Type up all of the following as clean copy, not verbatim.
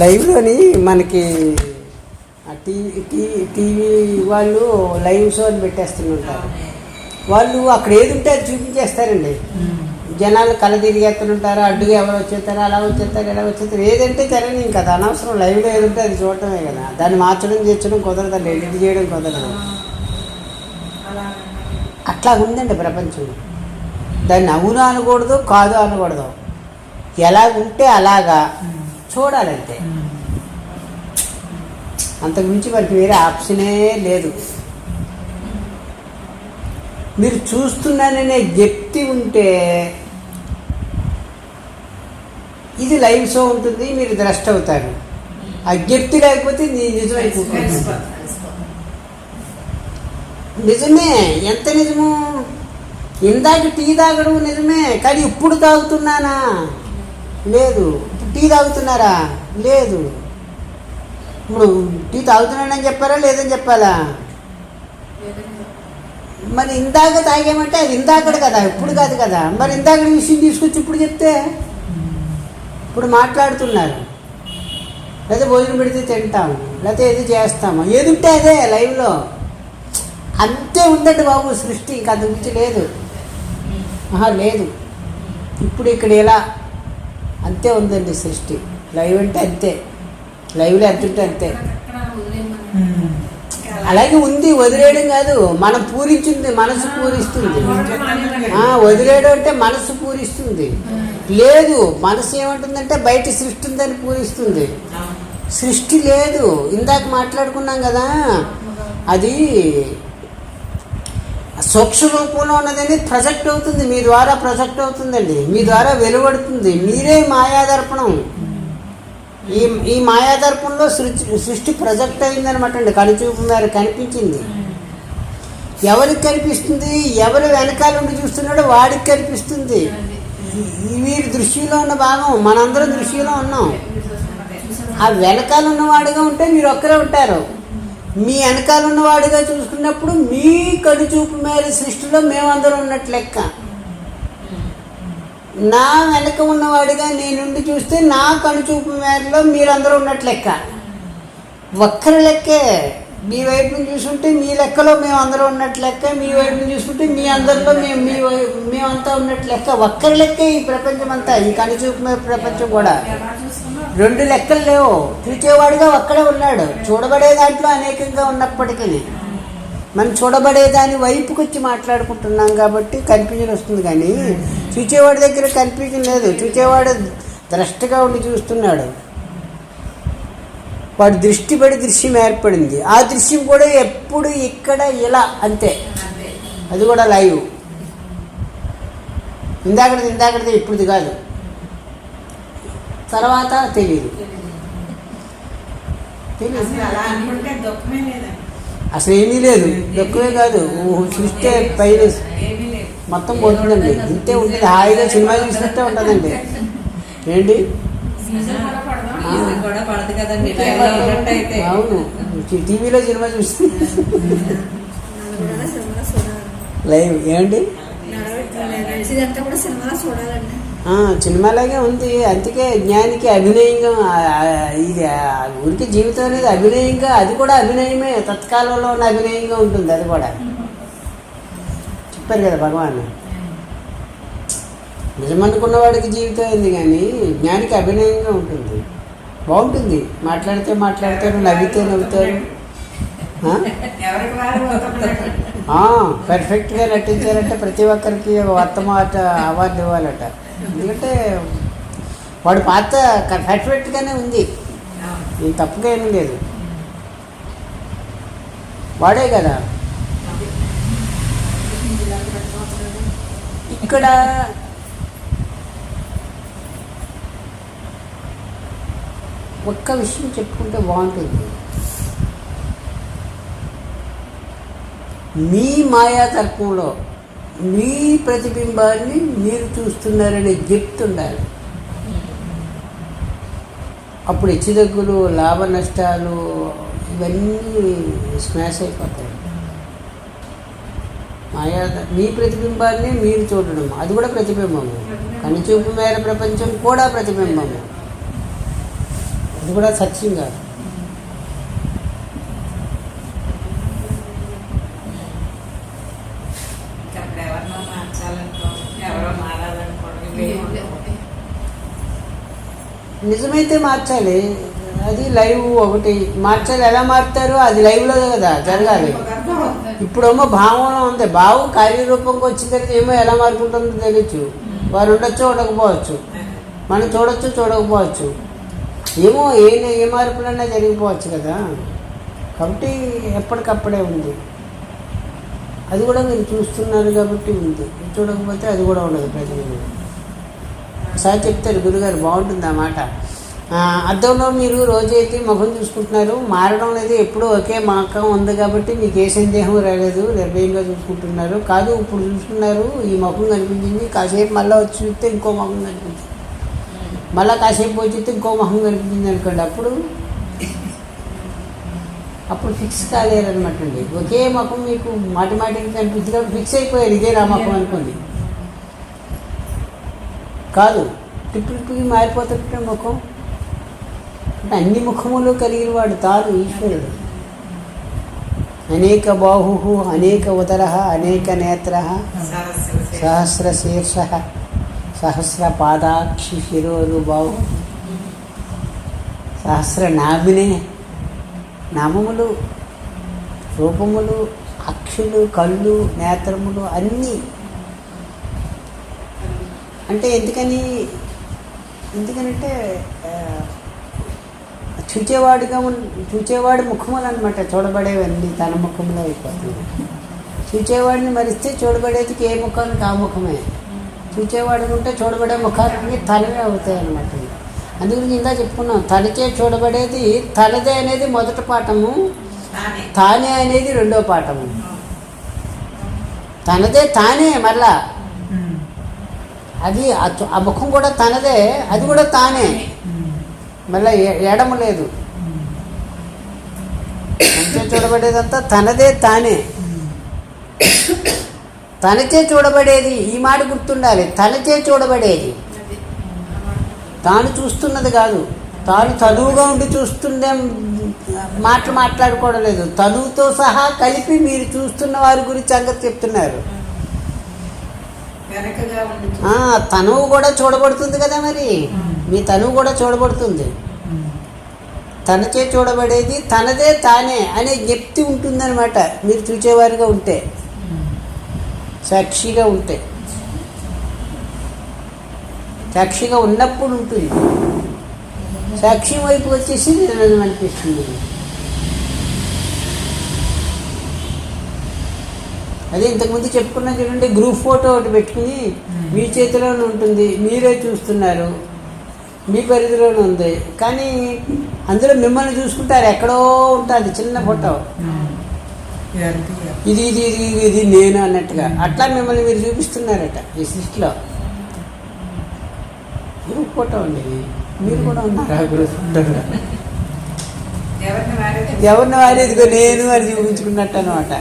లైవ్లోని మనకి టీవీ వాళ్ళు live show అని పెట్టేస్తుంటారు. వాళ్ళు అక్కడ ఏది ఉంటే అది చూపించేస్తారండి. జనాలు కళ తిరిగేస్తుంటారు, అడ్డుగా ఎవరు వచ్చేస్తారు, అలా వచ్చేస్తారు, ఎలా వచ్చేస్తారు, ఏదంటే తెరని ఇంకా అది అనవసరం. లైవ్లో ఏది ఉంటే అది చూడటమే కదా. దాన్ని మార్చడం చేర్చడం కుదరదు, ఎడిట్ చేయడం కుదరదు. అట్లా ఉందండి ప్రపంచం. దాన్ని అవును అనకూడదు, కాదు అనకూడదు, ఎలా ఉంటే అలాగా చూడాలంటే. అంతకుమించి మనకి వేరే ఆప్షనే లేదు. మీరు చూస్తున్నాననే వ్యక్తి ఉంటే ఇది లైవ్ షో ఉంటుంది, మీరు ద్రష్ట అవుతారు. ఆ వ్యక్తి లేకపోతే నిజమైపోతుంది. నిజమే, ఎంత నిజము. ఇందాక టీ తాగడం నిజమే, కానీ ఇప్పుడు తాగుతున్నానా? లేదు. టీ తాగుతున్నారా? లేదు. ఇప్పుడు టీ తాగుతున్నానని చెప్పారా లేదని చెప్పాలా? మరి ఇందాక తాగామంటే అది ఇందాకడు కదా, ఇప్పుడు కాదు కదా. మరి ఇందాక విషయం తీసుకొచ్చి ఇప్పుడు చెప్తే, ఇప్పుడు మాట్లాడుతున్నారు, లేదా భోజనం పెడితే తింటాము, లేకపోతే ఏది చేస్తాము, ఏది ఉంటే అదే లైవ్లో. అంతే ఉందండి బాబు సృష్టి, ఇంకా అంత గురించి లేదు. లేదు, ఇప్పుడు ఇక్కడ ఎలా అంతే ఉందండి సృష్టి. లైవ్ అంటే అంతే, లైవ్లో ఎంత ఉంటే అంతే. అలాగే ఉంది, వదిలేయడం కాదు, మనం పూరించింది మనసు పూరిస్తుంది. వదిలేయడం అంటే మనసు పూరిస్తుంది. లేదు, మనసు ఏమంటుందంటే బయట సృష్టి ఉందని పూరిస్తుంది. సృష్టి లేదు. ఇందాక మాట్లాడుకున్నాం కదా, అది సూక్ష్మ రూపంలో ఉన్నదని ప్రొజెక్ట్ అవుతుంది, మీ ద్వారా ప్రొజెక్ట్ అవుతుందండి, మీ ద్వారా వెలువడుతుంది. మీరే మాయాదర్పణం. ఈ మాయాదర్పంలో సృష్టి ప్రొజెక్ట్ అయిందనమాట అండి. కనుచూపు మేర కనిపించింది. ఎవరికి కనిపిస్తుంది? ఎవరు వెనకాల ఉండి చూస్తున్నాడో వాడికి కనిపిస్తుంది. వీరి దృష్టిలో ఉన్న భాగం, మనందరం దృష్టిలో ఉన్నాం. ఆ వెనకాల ఉన్నవాడిగా ఉంటే మీరు ఒక్కరే ఉంటారు. మీ వెనకాల ఉన్నవాడిగా చూసుకున్నప్పుడు మీ కనుచూపు మేర సృష్టిలో మేమందరం ఉన్నట్టు లెక్క. నా వెనక ఉన్నవాడిగా నేనుండి చూస్తే నా కనుచూపు మేరలో మీరందరూ ఉన్నట్టు లెక్క. ఒక్కరి లెక్కే. మీ వైపు నుంచి చూసుకుంటే మీ లెక్కలో మేమందరం ఉన్నట్టు లెక్క, మీ వైపు నుంచి చూసుకుంటే మీ అందరిలో మేమంతా ఉన్నట్టు లెక్క. ఒక్కరి లెక్కే ఈ ప్రపంచం అంతా, ఈ కనుచూపు మేర ప్రపంచం కూడా. రెండు లెక్కలు లేవు. చూచేవాడిగా ఒక్కడే ఉన్నాడు. చూడబడే దాంట్లో అనేకంగా ఉన్నప్పటికీ మనం చూడబడే దాని వైపుకి వచ్చి మాట్లాడుకుంటున్నాం కాబట్టి కన్ఫ్యూజన్ వస్తుంది. కానీ చూచేవాడి దగ్గర కన్ఫ్యూజన్ లేదు. చూచేవాడు ద్రష్టగా ఉండి చూస్తున్నాడు. వాడు దృష్టి పడి దృశ్యం ఏర్పడింది. ఆ దృశ్యం కూడా ఎప్పుడు ఇక్కడ ఇలా అంతే. అది కూడా లైవ్. ఇందాకటిది ఇప్పుడుది కాదు. తర్వాత తెలియదు. అసలు ఏమీ లేదు. దుఃఖమే కాదు, సృష్టి పైన మొత్తం పోతుందండి. ఇంతే ఉంటుంది. హాయిగా సినిమా చూసినట్టే ఉంటుందండి. ఏంటి? అవును, టీవీలో సినిమా చూసి లైవ్. ఏంటి? సినిమాలాగే ఉంది. అందుకే జ్ఞానికి అభినయంగా, ఇది ఊరికి జీవితం అనేది అభినయంగా, అది కూడా అభినయమే. తత్కాలంలో ఉన్న అభినయంగా ఉంటుంది. అది కూడా చెప్పారు కదా భగవాన్. నిజమనుకున్నవాడికి జీవితం అయింది, కానీ జ్ఞానికి అభినయంగా ఉంటుంది. బాగుంటుంది. మాట్లాడితే నవ్వుతారు. పర్ఫెక్ట్గా నటించారంటే ప్రతి ఒక్కరికి ఒక వర్తమాట అవార్డు ఇవ్వాలట. ఎందుకంటే వాడి పాత్ర పర్ఫెక్ట్గానే ఉంది, ఏం తప్పుగా ఏమీ లేదు. వాడే కదా. ఇక్కడ ఒక్క విషయం చెప్పుకుంటే బాగుంటుంది. మీ మాయాతత్వంలో మీ ప్రతిబింబాన్ని మీరు చూస్తున్నారనే చెప్తుండాలి. అప్పుడు హెచ్చుతగ్గులు, లాభ నష్టాలు ఇవన్నీ స్మాష్ అయిపోతాయి. మీ ప్రతిబింబాన్ని మీరు చూడడం, అది కూడా ప్రతిబింబము. కనుచూపు మేర ప్రపంచం కూడా ప్రతిబింబము. అది కూడా సత్యం కాదు. నిజమైతే మార్చాలి. అది లైవ్ ఒకటి మార్చాలి. ఎలా మారుతారు? అది లైవ్లో కదా జరగాలి. ఇప్పుడేమో భావంలో ఉంది. భావం కార్యరూపంకి వచ్చిన తర్వాత ఏమో ఎలా మారుకుంటుందో తెలియచ్చు. వారు ఉండొచ్చు, ఉండకపోవచ్చు. మనం చూడొచ్చు, చూడకపోవచ్చు. ఏమో ఏ మార్పులన్నా జరిగిపోవచ్చు కదా. కాబట్టి ఎప్పటికప్పుడే ఉంది. అది కూడా మీరు చూస్తున్నారు కాబట్టి ఉంది. చూడకపోతే అది కూడా ఉండదు. ప్రజలు ఒకసారి చెప్తారు గురుగారు, బాగుంటుంది ఆ మాట. అద్దంలో మీరు రోజైతే ముఖం చూసుకుంటున్నారు. మారడం అనేది ఎప్పుడూ ఒకే ముఖం ఉంది కాబట్టి మీకు ఏ సందేహం రాలేదు. నిర్భయంగా చూసుకుంటున్నారు. కాదు, ఇప్పుడు చూసుకున్నారు, ఈ ముఖం కనిపించింది, కాసేపు మళ్ళీ వచ్చి చూస్తే ఇంకో ముఖం కనిపించింది, మళ్ళీ కాసేపు వచ్చి చూస్తే ఇంకో ముఖం కనిపించింది అనుకోండి. అప్పుడు ఫిక్స్ కాలేరనమాట అండి. ఒకే ముఖం మీకు మాటిమాటికి కనిపించింది కాబట్టి ఫిక్స్ అయిపోయారు, ఇదే నా ముఖం అనుకోండి. కాదు, టిప్పుకి మారిపోతుంటే ముఖం అంటే అన్ని ముఖములు కలిగిన వాడు తాను ఈశ్వరుడు. అనేక బాహు, అనేక ఉదర, అనేక నేత్ర, సహస్ర శీర్ష, సహస్ర పాదాక్షి శిరోరు బాహు, సహస్ర నాభినే, నామములు, రూపములు, అక్షులు, కళ్ళు, నేత్రములు అన్నీ. అంటే ఎందుకనంటే చూచేవాడి ముఖములు అనమాట. చూడబడేవన్నీ తన ముఖంలో అయిపోతుంది. చూచేవాడిని మరిస్తే చూడబడేదికి ఏ ముఖానికి ఆ ముఖమే. చూచేవాడిని ఉంటే చూడబడే ముఖాలన్నీ తనవే అవుతాయి అన్నమాట. అందుగురించి ఇందా చెప్పుకున్నాం, తనచే చూడబడేది తనదే అనేది మొదటి పాఠము, తానే అనేది రెండో పాఠము. తనదే తానే, మళ్ళా అది ఆ ముఖం కూడా తనదే, అది కూడా తానే, మళ్ళీ ఎడము లేదు. తనచే చూడబడేదంతా తనదే తానే. తనచే చూడబడేది, ఈ మాట గుర్తుండాలి. తనచే చూడబడేది, తాను చూస్తున్నది కాదు. తాను తనువుగా ఉండి చూస్తుండే మాట్లాడుకోవడం లేదు. తనువుతో సహా కలిపి మీరు చూస్తున్న వారి గురించి సంగతి చెప్తున్నారు. తనువు కూడా చూడబడుతుంది కదా. మరి మీ తనువు కూడా చూడబడుతుంది. తనచే చూడబడేది తనదే తానే అనే జ్ఞప్తి ఉంటుందన్నమాట. మీరు చూచేవారిగా ఉంటే, సాక్షిగా ఉంటే, సాక్షిగా ఉన్నప్పుడు ఉంటుంది. సాక్షి వైపు వచ్చేసి నిజం అనిపిస్తుంది. అదే ఇంతకుముందు చెప్పుకున్నా చూడండి, గ్రూప్ ఫోటో ఒకటి పెట్టుకుని మీ చేతిలోనే ఉంటుంది, మీరే చూస్తున్నారు, మీ పరిధిలోనే ఉంది. కానీ అందులో మిమ్మల్ని చూసుకుంటారు, ఎక్కడో ఉంటుంది చిన్న ఫోటో, ఇది ఇది ఇది ఇది నేను అన్నట్టుగా. అట్లా మిమ్మల్ని మీరు చూపిస్తున్నారట ఈ సృష్టిలో. గ్రూప్ ఫోటో అండి, మీరు కూడా ఉన్నారా గ్రూప్ ఫోటోలో? ఎవరిని వాడేదిగో నేను అని చూపించుకున్నట్టు అనమాట.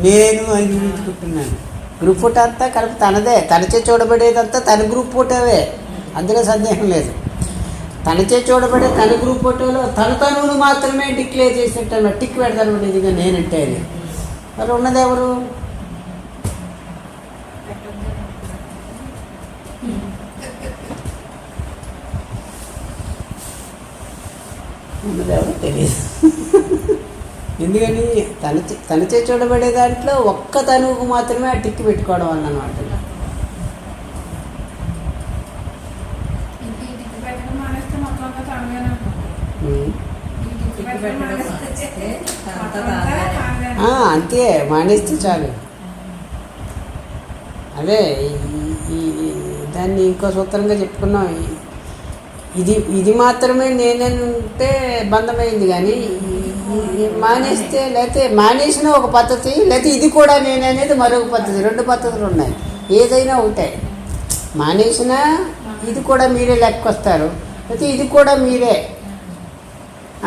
నేను అని చూపించుకుంటున్నాను. గ్రూప్ ఫోటో అంతా కలిపి తనదే. తనచే చూడబడేదంతా తన గ్రూప్ ఫోటోవే, అందులో సందేహం లేదు. తనచే చూడబడే తన గ్రూప్ ఫోటోలో తనువును మాత్రమే డిక్లేర్ చేసినట్టు టిక్ పెడతాను. ఇదిగా నేనంటే అది మరి ఉన్నది ఎవరు? ఉన్నది ఎవరు తెలియదు. ఎందుకని తనచే చూడబడే దాంట్లో ఒక్క తనువుకు మాత్రమే ఆ టిక్ పెట్టుకోవడం అన్నమాట. అంతే, మానేస్తే చాలు. అదే దాన్ని ఇంకో సూత్రంగా చెప్పుకున్నాం. ఇది మాత్రమే నేనంటే బంధమైంది. కానీ మానేస్తే, లేకపోతే మానేసిన ఒక పద్ధతి, లేకపోతే ఇది కూడా నేననేది మరొక పద్ధతి. రెండు పద్ధతులు ఉన్నాయి. ఏదైనా ఉంటాయి. మానేసిన ఇది కూడా మీరే లెక్కొస్తారు, లేకపోతే ఇది కూడా మీరే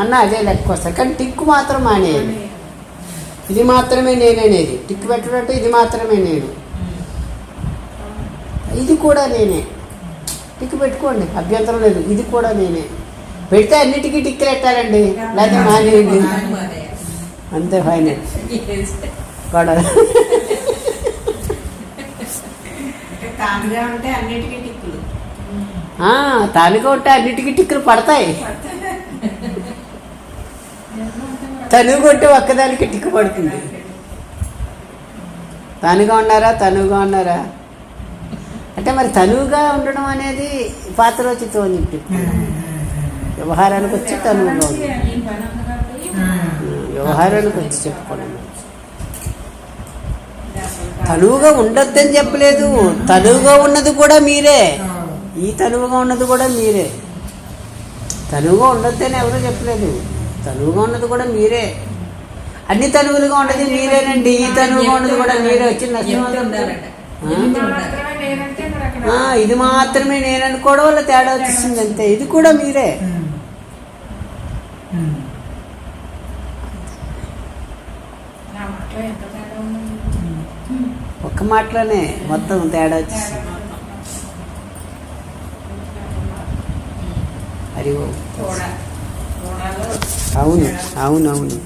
అన్న అదే లెక్కొస్తారు. కానీ టిక్కు మాత్రం మానేయాలి. ఇది మాత్రమే నేననేది టిక్కు పెట్టినట్టు, ఇది మాత్రమే నేను, ఇది కూడా నేనే. టిక్కు పెట్టుకోండి, అభ్యంతరం లేదు. ఇది కూడా నేనే, పెడితే అన్నిటికీ టిక్కులు పెట్టాలండి, లేకపోతే మానేయండి, అంతే ఫైనల్ గొడవ. తానుగా ఉంటే అన్నిటికీ టిక్కులు, తానుగా ఉంటే అన్నిటికీ టిక్కులు పడతాయి, తనువు కొట్టి ఒక్కదానికి టిక్కు పడుతుంది. తనుగా ఉన్నారా అంటే మరి తనువుగా ఉండడం అనేది పాత్రోచితం అని చెప్పి వ్యవహారానికి వచ్చి తనువుగా ఉంది, వ్యవహారానికి వచ్చి చెప్పుకోవడం. తనువుగా ఉండొద్దని చెప్పలేదు, తనువుగా ఉన్నది కూడా మీరే, ఈ తనువుగా ఉన్నది కూడా మీరే. తనువుగా ఉండొద్దని ఎవరూ చెప్పలేదు, తనువుగా ఉన్నది కూడా మీరే. అన్ని తనువులుగా ఉన్నది మీరేనండి, ఈ తనువుగా ఉన్నది కూడా మీరే. వచ్చిన నష్టం ఇది మాత్రమే నేను అనుకోవడం వల్ల తేడా వచ్చింది అంతే. ఇది కూడా మీరే. ఒక్క మాటలోనే మొత్తం తేడా వచ్చేసింది. హరి ఓం. అవును.